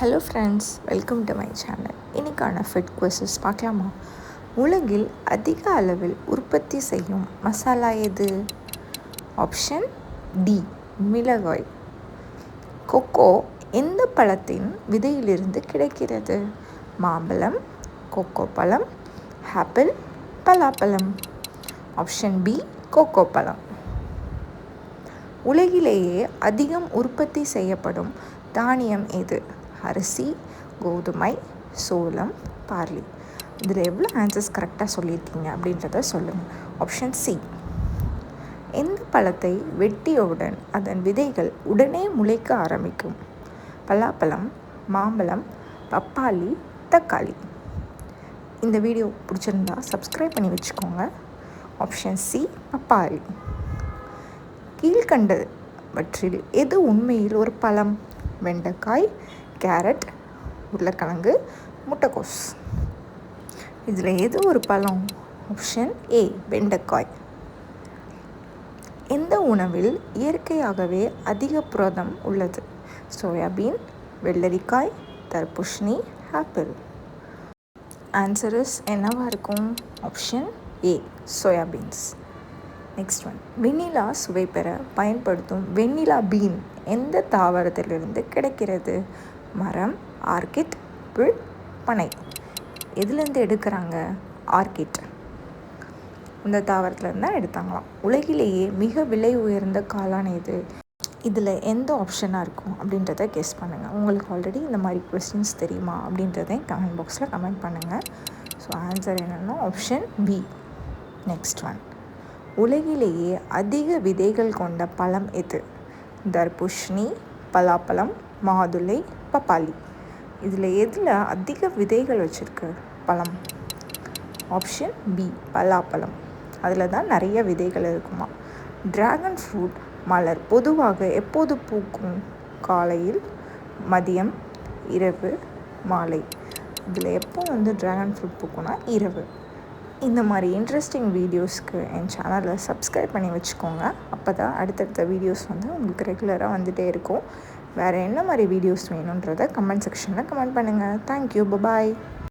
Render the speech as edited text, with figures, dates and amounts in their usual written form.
Hello friends, welcome to my channel. இன்றைக்கான fit குவெஸஸ் பார்க்கலாமா? உலகில் அதிக அளவில் உற்பத்தி செய்யும் மசாலா எது? ஆப்ஷன் டி, மிளகாய். கொக்கோ எந்த பழத்தின் விதையிலிருந்து கிடைக்கிறது? மாம்பழம், கொக்கோ பழம், ஆப்பிள், பலாப்பழம். ஆப்ஷன் பி, கொக்கோ பழம். உலகிலேயே அதிகம் உற்பத்தி செய்யப்படும் தானியம் எது? அரிசி, கோதுமை, சோளம், பார்லி. இதில் எவ்வளோ ஆன்சர்ஸ் கரெக்டாக சொல்லியிருக்கீங்க அப்படின்றத சொல்லுங்கள். Option C. எந்த பழத்தை வெட்டியவுடன் அதன் விதைகள் உடனே முளைக்க ஆரம்பிக்கும்? பலாப்பழம், மாம்பழம், பப்பாளி, தக்காளி. இந்த வீடியோ பிடிச்சிருந்தா சப்ஸ்கிரைப் பண்ணி வச்சுக்கோங்க. ஆப்ஷன் சி, பப்பாளி. கீழ்கண்டவற்றில் எது உண்மையில் ஒரு பழம்? வெண்டைக்காய், கேரட், உருளைக்கிழங்கு, முட்டைக்கோஸ். இதில் எது ஒரு பழம்? ஆப்ஷன் ஏ, வெண்டைக்காய். எந்த உணவில் இயற்கையாகவே அதிக புரதம் உள்ளது? சோயாபீன், வெள்ளரிக்காய், தர்பூசணி, ஆப்பிள். ஆன்சர் என்னவாக இருக்கும்? Option A, soyabeans. Next one, vanilla சுவை பெற பயன்படுத்தும் வெண்ணிலா பீன் எந்த தாவரத்திலிருந்து கிடைக்கிறது? மரம், ஆர்கிட், புல், பனை. எதுலேருந்து எடுக்கிறாங்க? ஆர்கிட். இந்த தாவரத்துலேருந்து தான் எடுத்தாங்களாம். உலகிலேயே மிக விலை உயர்ந்த காளான் எது? இதில் எந்த ஆப்ஷனாக இருக்கும் அப்படின்றத கெஸ் பண்ணுங்கள். உங்களுக்கு ஆல்ரெடி இந்த மாதிரி கொஸ்டின்ஸ் தெரியுமா அப்படின்றதையும் கமெண்ட் பாக்ஸில் கமெண்ட் பண்ணுங்கள். ஸோ ஆன்சர் என்னென்னா ஆப்ஷன் பி. நெக்ஸ்ட் ஒன், உலகிலேயே அதிக விதைகள் கொண்ட பழம் எது? தர்பூசணி, பலாப்பழம், மாதுளை, பப்பாளி. இதில் எதில் அதிக விதைகள் வச்சுருக்கு பழம்? ஆப்ஷன் பி, பலாப்பழம். அதில் தான் நிறைய விதைகள் இருக்குமா. ட்ராகன் ஃப்ரூட் மலர் பொதுவாக எப்போது பூக்கும்? காலையில், மதியம், இரவு, மாலை. இதில் எப்போ ட்ராகன் ஃப்ரூட் பூக்கும்னா இரவு. இந்த மாதிரி இன்ட்ரெஸ்டிங் வீடியோஸ்க்கு என் சேனலை சப்ஸ்கிரைப் பண்ணி வச்சுக்கோங்க. அப்போ தான் அடுத்தடுத்த வீடியோஸ் உங்களுக்கு ரெகுலராக வந்துகிட்டே இருக்கும். வேறு என்ன மாதிரி வீடியோஸ் வேணுன்றதை கமெண்ட் செக்ஷனில் கமெண்ட் பண்ணுங்கள். தேங்க்யூ, பாய்.